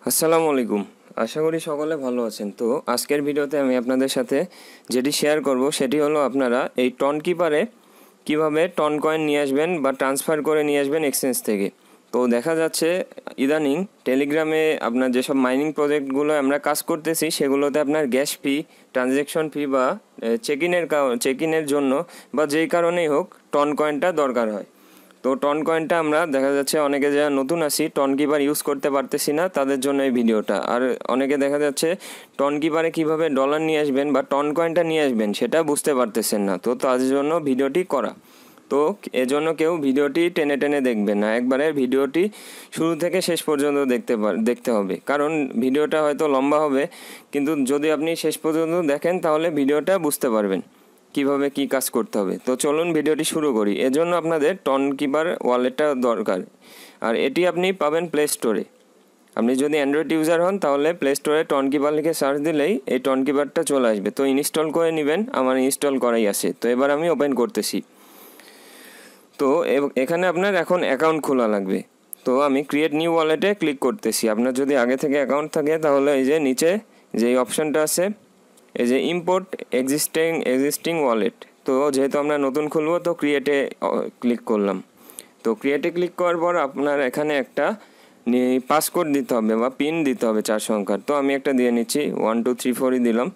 আসসালামু আলাইকুম। আশা করি সকলে ভালো আছেন। তো আজকের ভিডিওতে আমি আপনাদের সাথে যেটি শেয়ার করব সেটি হলো আপনারা এই টন কিপারে কীভাবে টন কয়েন নিয়ে আসবেন বা ট্রান্সফার করে নিয়ে আসবেন এক্সচেঞ্জ থেকে। তো দেখা যাচ্ছে ইদানিং টেলিগ্রামে আপনার যেসব মাইনিং প্রজেক্টগুলো আমরা কাজ করতেছি সেগুলোতে আপনার গ্যাস ফি, ট্রানজ্যাকশন ফি বা চেক ইনের জন্য বা যেই কারণেই হোক টন কয়েনটা দরকার হয়। তো টন কয়েনটা আমরা দেখা যাচ্ছে অনেকে যারা নতুন আছি টন কিপার ইউজ করতে পারতেছি না, তাদের জন্য এই ভিডিওটা। আর অনেকে দেখা যাচ্ছে টন কিপারে কীভাবে ডলার নিয়ে আসবেন বা টন কয়েনটা নিয়ে আসবেন সেটা বুঝতে পারতেছেন না, তো তাদের জন্য ভিডিওটি করা। তো এজন্য কেউ ভিডিওটি টেনে টেনে দেখবেন না, একবারে ভিডিওটি শুরু থেকে শেষ পর্যন্ত দেখতে হবে, কারণ ভিডিওটা হয়তো লম্বা হবে, কিন্তু যদি আপনি শেষ পর্যন্ত দেখেন তাহলে ভিডিওটা বুঝতে পারবেন কিভাবে কি কাজ করতে হবে। তো চলুন ভিডিওটি শুরু করি। এজন্য আপনাদের টন কিপার ওয়ালেটটা দরকার, আর এটি আপনি পাবেন প্লে স্টোরে। আপনি যদি অ্যান্ড্রয়েড ইউজার হন তাহলে প্লে স্টোরে টন কিপার লিখে সার্চ দিলেই এই টন কিপারটা চলে আসবে। তো ইনস্টল করে নেবেন, আমার ইনস্টল করাই আছে। তো এবার আমি ওপেন করতেছি। তো এখানে আপনার এখন অ্যাকাউন্ট খোলা লাগবে। তো আমি ক্রিয়েট নিউ ওয়ালেটে ক্লিক করতেছি। আপনার যদি আগে থেকে অ্যাকাউন্ট থাকে তাহলে এই যে নিচে যেই অপশানটা আছে, এই যে ইম্পোর্ট এক্সিস্টিং ওয়ালেট, তো যেহেতু আমরা নতুন খুলবো তো ক্রিয়েটে ক্লিক করলাম। তো ক্রিয়েটে ক্লিক করার পর আপনার এখানে একটা পাসকোড দিতে হবে বা পিন দিতে হবে 4 সংখ্যার। তো আমি একটা দিয়ে নিচ্ছি, 1 2 3 4ই দিলাম।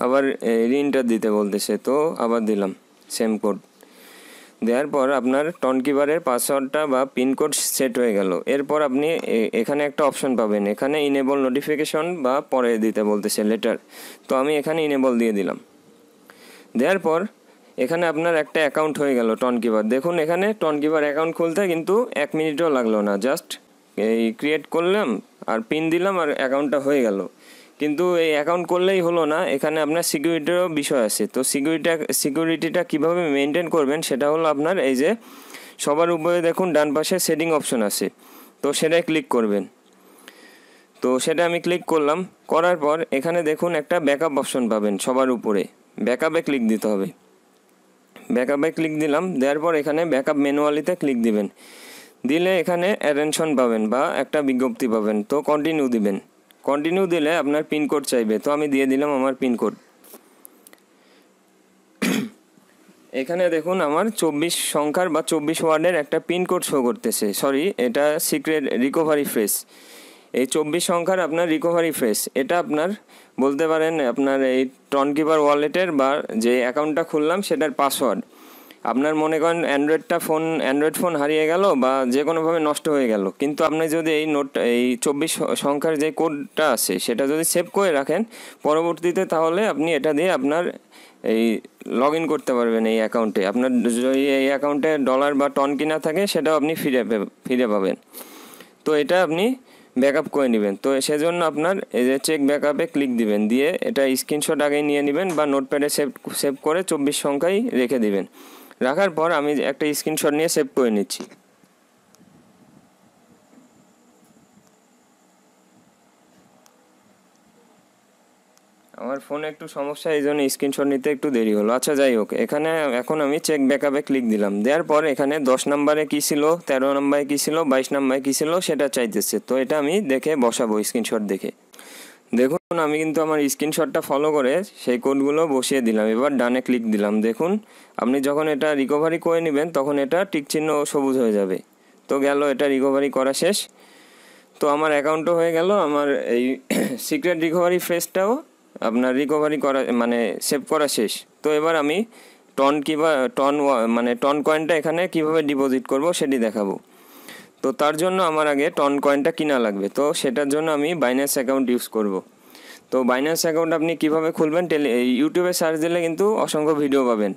আবার রিএন্টার দিতে বলতেছে, তো আবার দিলাম সেম কোড। দেওয়ার পর আপনার টন কিপারের পাসওয়ার্ডটা বা পিনকোড সেট হয়ে গেল। এরপর আপনি এখানে একটা অপশন পাবেন, এখানে ইনেবল নোটিফিকেশন বা পরে দিতে বলতেছে লেটার। তো আমি এখানে ইনেবল দিয়ে দিলাম। দেওয়ার পর এখানে আপনার একটা অ্যাকাউন্ট হয়ে গেল টন কিপার। দেখুন এখানে টন কিপার অ্যাকাউন্ট খুলতে কিন্তু 1 মিনিটও লাগলো না, জাস্ট এই ক্রিয়েট করলাম আর পিন দিলাম আর অ্যাকাউন্টটা হয়ে গেল। কিন্তু এই অ্যাকাউন্ট করলেই হলো না, এখানে আপনার সিকিউরিটিরও বিষয় আছে। তো সিকিউরিটিটা কীভাবে মেনটেন করবেন সেটা হলো আপনার এই যে সবার উপরে দেখুন ডান পাশে সেটিং অপশন আছে, তো সেটাই ক্লিক করবেন। তো সেটা আমি ক্লিক করলাম। করার পর এখানে দেখুন একটা ব্যাকআপ অপশন পাবেন সবার উপরে, ব্যাকআপে ক্লিক দিতে হবে। ব্যাকআপে ক্লিক দিলাম। দেওয়ার পর এখানে ব্যাকআপ ম্যানুয়ালিতে ক্লিক দিবেন। দিলে এখানে অ্যাটেনশন পাবেন বা একটা বিজ্ঞপ্তি পাবেন, তো কন্টিনিউ দিবেন। কন্টিনিউ দিলে আপনার পিনকোড চাইবে, তো আমি দিয়ে দিলাম আমার পিনকোড। এখানে দেখুন আমার 24 সংখ্যার বা 24 ওয়ার্ডের একটা পিনকোড শো করতেছে। সরি, এটা সিক্রেট রিকভারি ফ্রেজ। এই 24 সংখ্যার আপনার রিকভারি ফ্রেজ, এটা আপনার বলতে পারেন আপনার এই টন কিপার ওয়ালেটের বা যে অ্যাকাউন্টটা খুললাম সেটার পাসওয়ার্ড। আপনার মনে করেন অ্যান্ড্রয়েড ফোন হারিয়ে গেল বা যে কোনোভাবে নষ্ট হয়ে গেল, কিন্তু আপনি যদি এই 24 সংখ্যার যে কোডটা আছে সেটা যদি সেভ করে রাখেন পরবর্তীতে, তাহলে আপনি এটা দিয়ে আপনার এই লগ ইন করতে পারবেন এই অ্যাকাউন্টে। আপনার যদি এই অ্যাকাউন্টে ডলার বা টন কিনা থাকে সেটাও আপনি ফিরে পাবেন। তো এটা আপনি ব্যাকআপ করে নেবেন। তো সেজন্য আপনার এই যে চেক ব্যাকআপে ক্লিক দিবেন, দিয়ে এটা স্ক্রিনশট আগে নিয়ে নেবেন বা নোটপ্যাডে সেভ করে 24 সংখ্যায় রেখে দিবেন। রাখার পর আমি একটা স্ক্রিনশট নিয়ে সেভ করে নিচ্ছি। আমার ফোনে একটু সমস্যা, এই জন্য স্ক্রিনশট নিতে একটু দেরি হলো। আচ্ছা যাই হোক, এখানে এখন আমি চেক ব্যাকআপে ক্লিক দিলাম। দেওয়ার পর এখানে 10 নম্বরে কী ছিল, 13 নম্বরে কী ছিল, 22 নম্বরে কী ছিল সেটা চাইতেছে। তো এটা আমি দেখে বসাবো স্ক্রিনশট দেখে। দেখুন আমি কিন্তু আমার স্ক্রিনশটটা ফলো করে সেই কোডগুলো বসিয়ে দিলাম। এবার ডানে ক্লিক দিলাম। দেখুন আপনি যখন এটা রিকভারি করে নেবেন তখন এটা টিক চিহ্ন সবুজ হয়ে যাবে। তো গেল, এটা রিকভারি করা শেষ। তো আমার অ্যাকাউন্টও হয়ে গেল, আমার এই সিক্রেট রিকভারি ফ্রেজটাও আপনার রিকভারি করা মানে সেভ করা শেষ। তো এবার আমি টন কয়েনটা এখানে কিভাবে ডিপোজিট করব সেটি দেখাবো। তো তার জন্য আমার আগে টন কয়েনটা কিনা লাগবে, তো সেটার জন্য আমি বাইন্যান্স অ্যাকাউন্ট ইউজ করব। তো বাইন্যান্স অ্যাকাউন্ট আপনি কিভাবে খুলবেন, ইউটিউবে সার্চ দিলে কিন্তু অসংখ্য ভিডিও পাবেন।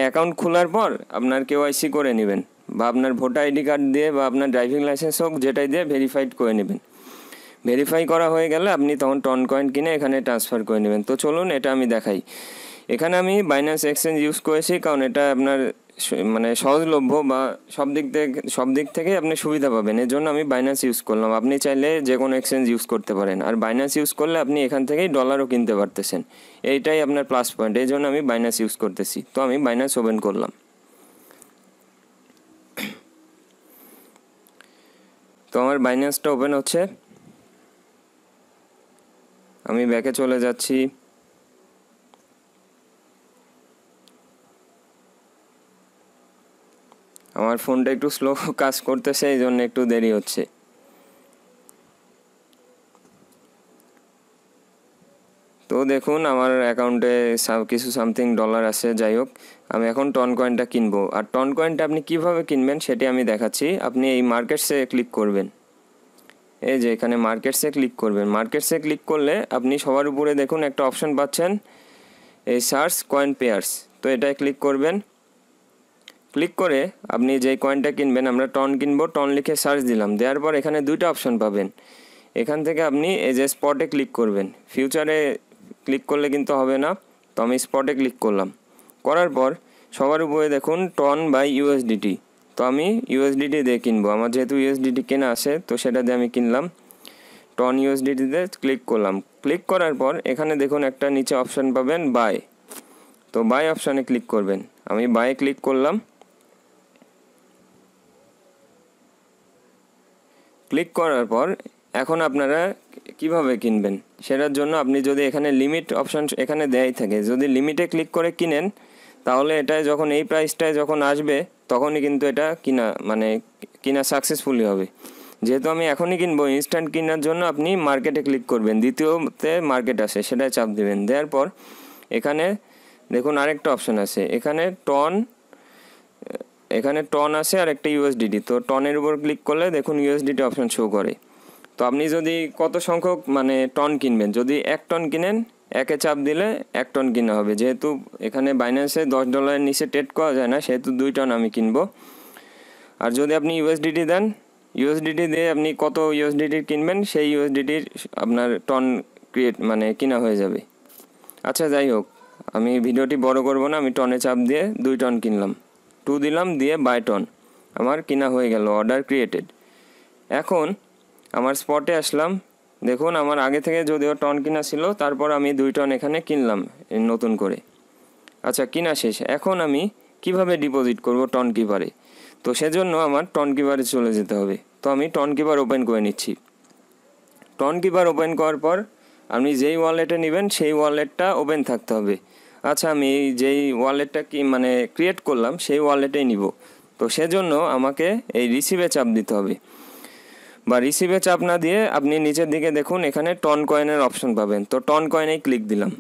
অ্যাকাউন্ট খোলার পর আপনার কেওয়াইসি করে নেবেন বা আপনার ভোটার আইডি কার্ড দিয়ে বা আপনার ড্রাইভিং লাইসেন্স হোক যেটাই দিয়ে ভেরিফাইড করে নেবেন। ভেরিফাই করা হয়ে গেলে আপনি তখন টন কয়েন কিনে এখানে ট্রান্সফার করে নেবেন। তো চলুন এটা আমি দেখাই। এখানে আমি বাইন্যান্স এক্সচেঞ্জ ইউজ করেছি, কারণ এটা আপনার সহজলভ্য বা সব দিক থেকে আপনি সুবিধা পাবেন, এর জন্য আমি বাইন্যান্স ইউজ করলাম। আপনি চাইলে যে কোনো এক্সচেঞ্জ ইউজ করতে পারেন, আর বাইন্যান্স ইউজ করলে আপনি এখান থেকেই ডলারও কিনতে পারতেছেন। এইটাই আপনার প্লাস পয়েন্ট, এই জন্য আমি বাইন্যান্স ইউজ করতেছি। তো আমি বাইন্যান্স ওপেন করলাম। তো আমার বাইন্যান্সটা ওপেন হচ্ছে, আমি ব্যাকে চলে যাচ্ছি। আমার ফোনটা একটু স্লো কাজ করতেছে, এই জন্য একটু দেরি হচ্ছে। তো দেখুন আমার অ্যাকাউন্টে কিছু সামথিং ডলার আছে। যাই হোক, আমি এখন টন কয়েনটা কিনবো। আর টন কয়েনটা আপনি কিভাবে কিনবেন সেটি আমি দেখাচ্ছি। আপনি এই মার্কেটসে ক্লিক করবেন, এই যে এখানে মার্কেটসে ক্লিক করবেন। মার্কেটসে ক্লিক করলে আপনি সবার উপরে দেখুন একটা অপশন পাচ্ছেন, এই সার্চ কয়েন পেয়ার্স। তো এটায় ক্লিক করবেন। ক্লিক করে আপনি যেই কয়েনটা কিনবেন, আমরা টন কিনবো, টন লিখে সার্চ দিলাম। দেওয়ার পর এখানে দুইটা অপশন পাবেন। এখান থেকে আপনি এই যে স্পটে ক্লিক করবেন। ফিউচারে ক্লিক করলে কিন্তু হবে না, তো আমি স্পটে ক্লিক করলাম। করার পর সবার উপরে দেখুন টন বাই ইউএসডিটি। তো আমি ইউএসডিটি দিয়ে কিনবো, আমার যেহেতু ইউএসডিটি কেনা আছে তো সেটা দিয়ে আমি কিনলাম। টন ইউএসডিটিতে ক্লিক করলাম। ক্লিক করার পর এখানে দেখুন একটা নিচে অপশান পাবেন বাই। তো বাই অপশানে ক্লিক করবেন। আমি বাই ক্লিক করলাম। ক্লিক করার পর এখন আপনারা কিভাবে কিনবেন সেটার জন্য আপনি যদি এখানে লিমিট অপশান এখানে দেয়াই থাকে, যদি লিমিটে ক্লিক করে কিনেন তাহলে এটায় যখন এই প্রাইসটায় যখন আসবে তখনই কিন্তু এটা কিনা সাকসেসফুলি হবে। যেহেতু আমি এখনই কিনবো, ইনস্ট্যান্ট কেনার জন্য আপনি মার্কেটে ক্লিক করবেন। দ্বিতীয়তে মার্কেট আসে, সেটাই চাপ দেবেন। দেওয়ার পর এখানে দেখুন আরেকটা অপশান আছে, এখানে টন আছে আর একটা ইউএসডিটি। তো টনের উপর ক্লিক করলে দেখুন ইউএসডিটি অপশান শো করে। তো আপনি যদি কত সংখ্যক টন কিনবেন, যদি 1 টন কিনেন, একে চাপ দিলে 1 টন কিনা হবে। যেহেতু এখানে বাইন্যান্সে $10 নিচে ট্রেড করা যায় না, সেহেতু 2 টন আমি কিনবো। আর যদি আপনি ইউএসডিটি দেন, ইউএসডিটি দিয়ে আপনি কত ইউএসডিটি কিনবেন সেই ইউএসডিটির আপনার টন কিনা হয়ে যাবে। আচ্ছা যাই হোক, আমি ভিডিওটি বড় করব না, আমি টনে চাপ দিয়ে 2 টন কিনলাম। 2 দিলাম, দিয়ে বাই টন, আমার কিনা হয়ে গেল, অর্ডার ক্রিয়েটেড। এখন আমার স্পটে আসলাম। দেখুন আমার আগে থেকে যদিও টন কিনা ছিল, তারপর আমি 2 টন এখানে কিনলাম নতুন করে। আচ্ছা কিনা শেষ। এখন আমি কিভাবে ডিপোজিট করব টন কিপারে? তো সেজন্য আমার টন কিপারে চলে যেতে হবে। তো আমি টন কিপার ওপেন করে নিচ্ছি। টন কিপার ওপেন করার পর আপনি যেই ওয়ালেটে নেবেন সেই ওয়ালেটটা ওপেন থাকতে হবে। আচ্ছা আমি যেই ওয়ালেটটা ক্রিয়েট করলাম সেই ওয়ালেটেই নিব। তো সেজন্য আমাকে এই রিসিভে চাপ দিতে হবে, বা রিসিভে চাপ না দিয়ে আপনি নিচের দিকে দেখুন এখানে টন কয়েনের অপশন পাবেন। তো টন কয়েনেই ক্লিক দিলাম।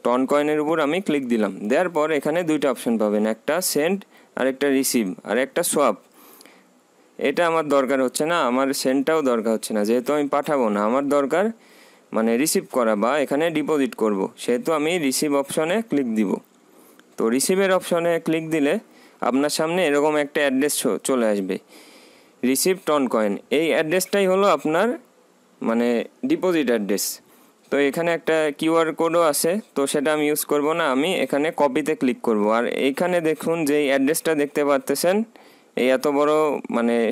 টন কয়েনের উপর আমি ক্লিক দিলাম। দেওয়ার পর এখানে 2টা অপশন পাবেন, একটা সেন্ড আর একটা রিসিভ আর একটা সোয়াপ। এটা আমার দরকার হচ্ছে না, আমার সেন্ডটাও দরকার হচ্ছে না, যেহেতু আমি পাঠাবো না। আমার দরকার রিসিভ করা বা এখানে ডিপোজিট করব, সেহেতু আমি রিসিভ অপশনে ক্লিক দিব। তো রিসিভের অপশনে ক্লিক দিলে আপনার সামনে এরকম একটা অ্যাড্রেস চলে আসবে, রিসিভ টন কয়েন। এই অ্যাড্রেসটাই হলো আপনার ডিপোজিট অ্যাড্রেস। তো এখানে একটা কিউআর কোডও আছে, তো সেটা আমি ইউজ করব না, আমি এখানে কপিতে ক্লিক করব। আর এইখানে দেখুন যে অ্যাড্রেসটা দেখতে পাচ্ছেন, এই এত বড়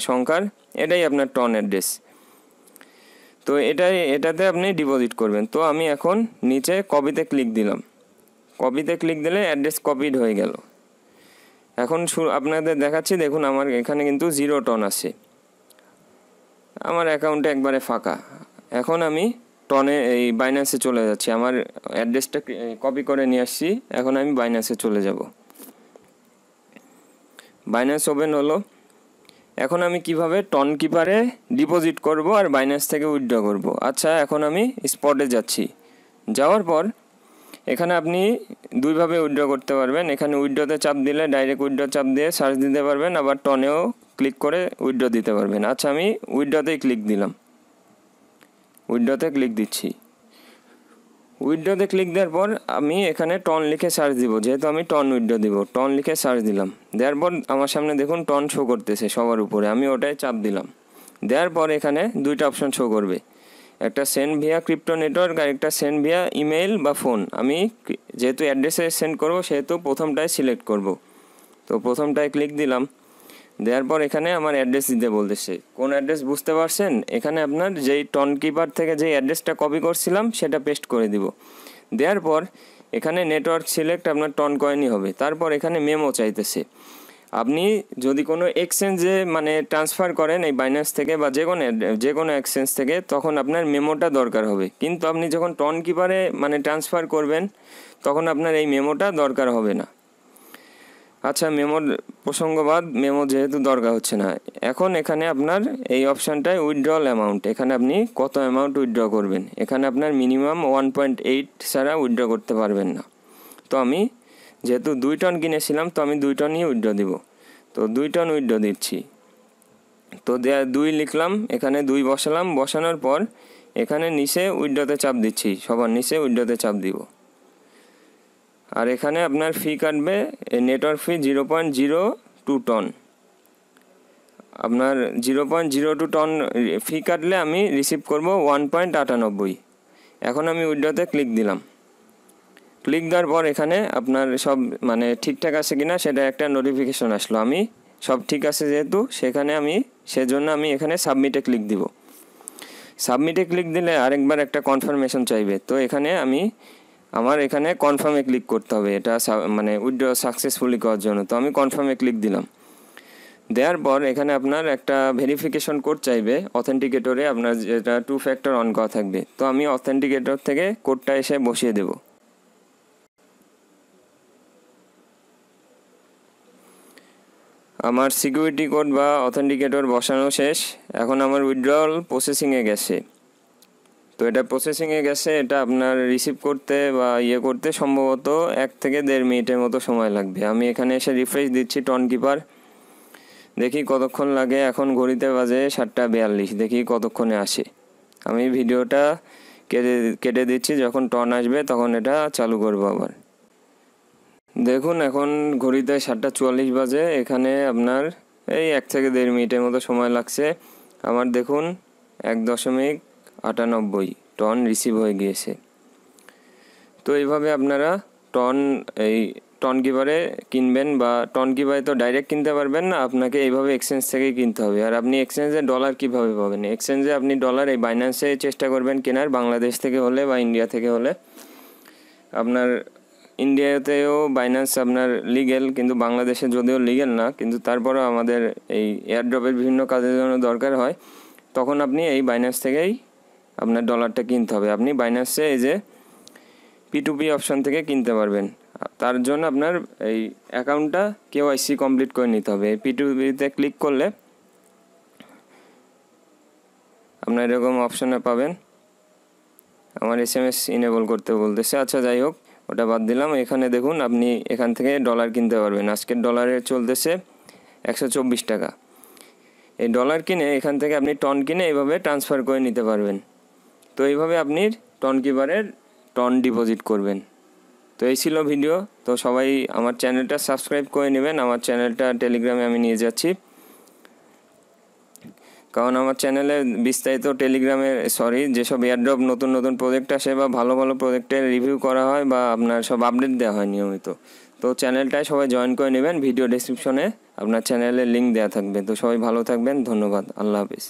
সংখ্যার, এটাই আপনার টন অ্যাড্রেস। তো এটাতে আপনি ডিপোজিট করবেন। তো আমি এখন নিচে কপিতে ক্লিক দিলাম। কপিতে ক্লিক দিলে অ্যাড্রেস কপিড হয়ে গেল। এখন আপনাদের দেখাচ্ছি, দেখুন আমার এখানে কিন্তু 0 টন আছে, আমার অ্যাকাউন্টে একবারে ফাঁকা। এখন আমি টনে এই বাইন্যান্সে চলে যাচ্ছি, আমার অ্যাড্রেসটা কপি করে নিয়ে আসছি। এখন আমি বাইন্যান্সে চলে যাব। বাইন্যান্স ওপেন হলো। এখন আমি কিভাবে টন কিপারে ডিপোজিট করব আর বাইন্যান্স থেকে উইথড্র করব। আচ্ছা এখন আমি স্পটে যাচ্ছি। যাওয়ার পর এখানে আপনি 2ভাবে উইথড্র করতে পারবেন। এখানে উইথড্রতে চাপ দিলে ডাইরেক্ট উইথড্র চাপ দিয়ে সার্চ দিতে পারবেন, আবার টনেও ক্লিক করে উইথড্র দিতে পারবেন। আচ্ছা আমি উইথড্রতেই ক্লিক দিলাম, উইথড্রতে ক্লিক দিচ্ছি। উইথড্রতে ক্লিক দেওয়ার পর আমি এখানে টন লিখে সার্চ দিব, যেহেতু আমি টন উইথড্র দিব। টন লিখে সার্চ দিলাম। দেওয়ার পর আমার সামনে দেখুন টন শো করতেছে সবার উপরে, আমি ওটাই চাপ দিলাম। দেওয়ার পর এখানে 2টা অপশন শো করবে, একটা সেন্ড ভিয়া ক্রিপ্টো নেটওয়ার্ক আর একটা সেন্ড ভিয়া ইমেইল বা ফোন। আমি যেহেতু অ্যাড্রেসে সেন্ড করব সেহেতু প্রথমটাই সিলেক্ট করব। তো প্রথমটায় ক্লিক দিলাম। দেওয়ার পর এখানে আমার অ্যাড্রেস দিতে বলতেছে। কোন অ্যাড্রেস বুঝতে পারছেন? এখানে আপনার যেই টন কিপার থেকে যেই অ্যাড্রেসটা কপি করছিলাম সেটা পেস্ট করে দিব। দেওয়ার পর এখানে নেটওয়ার্ক সিলেক্ট আপনার টন কয়েনই হবে। তারপর এখানে মেমো চাইতেছে। আপনি যদি কোনো এক্সচেঞ্জে মানে ট্রান্সফার করেন এই বাইন্যান্স থেকে বা যে কোনো এক্সচেঞ্জ থেকে, তখন আপনার মেমোটা দরকার হবে। কিন্তু আপনি যখন টন কিপারে মানে ট্রান্সফার করবেন তখন আপনার এই মেমোটা দরকার হবে না। আচ্ছা, মেমোর প্রসঙ্গবাদ, মেমো যেহেতু দরকার হচ্ছে না, এখন এখানে আপনার এই অপশানটায় উইথড্রল অ্যামাউন্ট, এখানে আপনি কত অ্যামাউন্ট উইথড্র করবেন, এখানে আপনার মিনিমাম 1.8 ছাড়া উইথড্র করতে পারবেন না। তো আমি যেহেতু 2 টন কিনেছিলাম, তো আমি 2 টনই উইথড্র দিব। তো 2 টন উইথড্র দিচ্ছি। তো 2 লিখলাম, এখানে 2 বসালাম, বসানোর পর এখানে নিচে উইথড্রতে চাপ দিচ্ছি, সবার নিচে উইথড্রতে চাপ দিব। আর এখানে আপনার ফি কাটবে, নেটওয়ার্ক ফি 0.02 টন। আপনার 0.02 টন ফি কাটলে আমি রিসিভ করব 1.98। এখন আমি উইথড্রতে ক্লিক দিলাম। ক্লিক দেওয়ার পর এখানে আপনার সব মানে ঠিকঠাক আছে কিনা সেটা একটা নোটিফিকেশন আসলো। আমি সব ঠিক আছে যেহেতু, সেজন্য আমি এখানে সাবমিটে ক্লিক দিব। সাবমিটে ক্লিক দিলে আরেকবার একটা কনফার্মেশন চাইবে। তো এখানে আমার এখানে কনফার্মে ক্লিক করতে হবে, এটা মানে উইথড্র সাকসেসফুলি করার জন্য। তো আমি কনফার্মে ক্লিক দিলাম। দেওয়ার পর এখানে আপনার একটা ভেরিফিকেশন কোড চাইবে অথেন্টিকেটরে, আপনার যেটা 2 ফ্যাক্টর অন করা থাকবে। তো আমি অথেন্টিকেটর থেকে কোডটা এসে বসিয়ে দেব। আমার সিকিউরিটি কোড বা অথেন্টিকেটর বসানো শেষ। এখন আমার উইথড্রল প্রসেসিংয়ে গেছে। তো এটা প্রসেসিংয়ে গেছে, এটা আপনার রিসিভ করতে বা করতে সম্ভবত 1 থেকে 1.5 মিনিটের মতো সময় লাগবে। আমি এখানে এসে রিফ্রেশ দিচ্ছি টন কিপার, দেখি কতক্ষণ লাগে। এখন ঘড়িতে বাজে 7:42, দেখি কতক্ষণে আসে। আমি ভিডিওটা কেটে দিচ্ছি, যখন টন আসবে তখন এটা চালু করবো আবার। দেখুন এখন ঘড়িতে 7:44 বাজে, এখানে আপনার এই 1 থেকে 1.5 মিনিটের মতো সময় লাগছে। আমার দেখুন 1.98 টন রিসিভ হয়ে গিয়েছে। তো এইভাবে আপনারা টন কিপারে কিনবেন, বা টন কিপারে তো ডাইরেক্ট কিনতে পারবেন না, আপনাকে এইভাবে এক্সচেঞ্জ থেকেই কিনতে হবে। আর আপনি এক্সচেঞ্জে ডলার কীভাবে পাবেন? এক্সচেঞ্জে আপনি ডলার এই বাইন্যান্সে চেষ্টা করবেন কেনার, বাংলাদেশ থেকে হলে বা ইন্ডিয়া থেকে হলে। আপনার ইন্ডিয়াতেও বাইন্যান্স আপনার লিগেল, কিন্তু বাংলাদেশে যদিও লিগেল না, কিন্তু তারপরেও আমাদের এই এয়ারড্রপের বিভিন্ন কাজের জন্য দরকার হয়, তখন আপনি এই বাইন্যান্স থেকেই আপনার ডলারটা কিনতে হবে। আপনি বাইন্যান্সে এই যে P2P অপশান থেকে কিনতে পারবেন। তার জন্য আপনার এই অ্যাকাউন্টটা KYC কমপ্লিট করে নিতে হবে। P2Pতে ক্লিক করলে আপনার এরকম অপশানে পাবেন। আমার SMS ইনেবল করতে বলতেছে। আচ্ছা, যাই হোক, ওটা বাদ দিলাম। এখানে দেখুন আপনি এখান থেকে ডলার কিনতে পারবেন। আজকের ডলারে চলতেছে 124 টাকা। এই ডলার কিনে এখান থেকে আপনি টন কিনে এইভাবে ট্রান্সফার করে নিতে পারবেন। তো এইভাবে আপনি টন কিপারের টন ডিপোজিট করবেন। তো এই ছিল ভিডিও। তো সবাই আমার চ্যানেলটা সাবস্ক্রাইব করে নেবেন। আমার চ্যানেলটা টেলিগ্রামে আমি নিয়ে যাচ্ছি, কারণ আমার চ্যানেলে বিস্তারিত যেসব এয়ারড্রপ নতুন প্রজেক্ট আসে বা ভালো প্রজেক্টের রিভিউ করা হয় বা আপনার সব আপডেট দেওয়া হয় নিয়মিত। তো চ্যানেলটায় সবাই জয়েন করে নেবেন। ভিডিও ডেসক্রিপশনে আপনার চ্যানেলের লিঙ্ক দেওয়া থাকবে। তো সবাই ভালো থাকবেন, ধন্যবাদ, আল্লাহ হাফিজ।